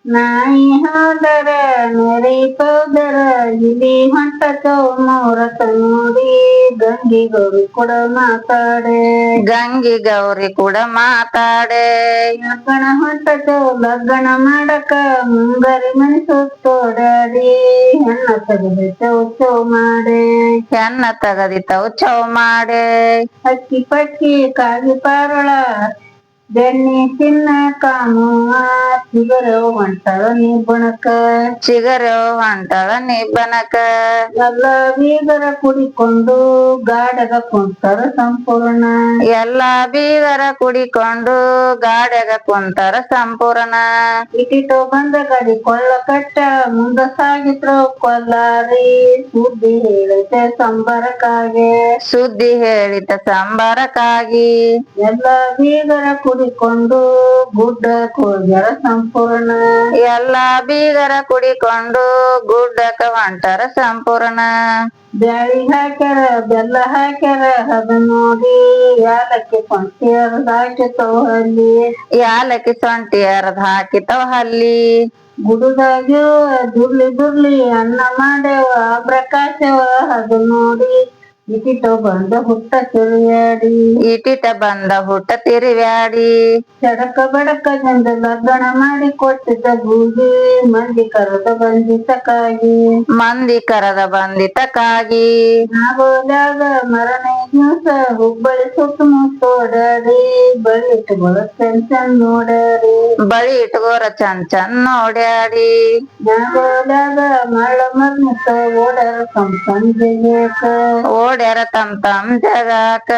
ನಾಯಿ ಹೋದರ ನರಿ ಹೋದರ ಇಲ್ಲಿ ಹೊಂಟತೋ ಮೂರತ ನೋಡಿ ಗಂಗಿ ಗೌರಿ ಕೂಡ ಮಾತಾಡೆ ಗಂಗಿ ಗೌರಿ ಕೂಡ ಮಾತಾಡೆ ಲಗ್ನ ಹೊಂಟತೋ ಲಗ್ನ ಮಾಡಕ ಮುಂಗರಿ ಮನಿ ಸುತ್ತೋಡಾಡಿ ಹೆಣ್ಣ ತೆಗೆದು ಚೌ ಮಾಡೆ ಹೆಣ್ಣ ತಗದಿತ್ತವು ಚೌ ಮಾಡೆ ಅಕ್ಕಿ ಪಕ್ಕಿ ಕಾಗಿ ಪಾರಳ ಬೆಣ್ಣಿ ತಿನ್ನ ಕಾಮುವ ಚಿಗರೋ ಹೊಂಟಳ ನೀ ಬಣಕ ಚಿಗರೋ ಹೊಂಟಳ ನಿಬ್ಬನಕ ಎಲ್ಲ ಬೀಗರ ಕುಡಿಕೊಂಡು ಗಾಡಗ ಕುಂತರ ಸಂಪೂರ್ಣ ಎಲ್ಲ ಬೀಗರ ಕುಡಿಕೊಂಡು ಗಾಡ್ಯಾಗ ಕುಂತರ ಸಂಪೂರ್ಣ ಇಟಿಟೋ ಬಂದ ಗಾಡಿ ಕೊಳ್ಳ ಕಟ್ಟ ಮುಂದ ಸಾಗಿದ್ರು ಕೊಲ್ಲಾರಿ ಸುದ್ದಿ ಹೇಳೈತೆ ಸಂಬರಕ್ಕಾಗೆ ಸುದ್ದಿ ಹೇಳಿತ ಸಂಬರಕ್ಕಾಗಿ ಎಲ್ಲ ಬೀಗರ ಕುಡಿಕೊಂಡು ಗುಡ್ಡಕ್ಕೆ ಹೋಗ್ಯಾರ ಸಂಪೂರ್ಣ ಎಲ್ಲ ಬೀಗರ ಕುಡಿಕೊಂಡು ಗುಡ್ಡಕ ಹೊಂಟರ ಸಂಪೂರ್ಣ ಬ್ಯಾಳಿ ಹಾಕ್ಯಾರ ಬೆಲ್ಲ ಹಾಕ್ಯಾರ ಅದ ನೋಡಿ ಯಾಲಕ್ಕಿ ಕೊಂಟಿಯರ್ ಹಾಕಿತೋ ಅಲ್ಲಿ ಯಾಲಕ್ಕಿ ಸೊಂಟಿ ಅರ್ಧ ಹಾಕಿತವ ಹಲ್ಲಿ ಗುಡುದಾಗ ದುರ್ಲಿ ಅನ್ನ ಮಾಡ್ಯಾವ ಪ್ರಕಾಶವ ಅದು ನೋಡಿ ಇಟಿಟೋ ಬಂದ ಹುಟ್ಟ ತಿರುಗಾಡಿ ಇಟಿಟ ಬಂದ ಹುಟ್ಟ ತಿರುವ್ಯಾಡಿ ಚಡಕ ಬಡಕ ಜಂದ ಲಗ್ನ ಮಾಡಿ ಕೊಟ್ಟಿದ್ದ ಬೂದಿ ಮಂದಿ ಕರೆದ ಬಂದಿತಕ್ಕಾಗಿ ಮಂದಿ ಕರದ ಬಂದಿತಕ್ಕಾಗಿ ನಾಗೋದಾಗ ಮರನೇ ದಿವಸ ಹುಬ್ಬಳ್ಳಿ ಸುತ್ತಮುತ್ತ ಓಡಾಡಿ ಬಳಿ ಇಟ್ಟುಗಳು ಚಂಚನ್ ನೋಡ್ಯಾರಿ ಬಳಿ ಇಟ್ಕೋರ ಚಂದ್ ನೋಡ್ಯಾಡಿ ನಾಗೋದಾಗ ಮಳ್ಳ ಮರ್ನಿತ ಓಡ್ಯಾರ ಸಂಜೆಗೆ ಓಡ್ಯಾರ ತಮ್ ಜಗಾಕ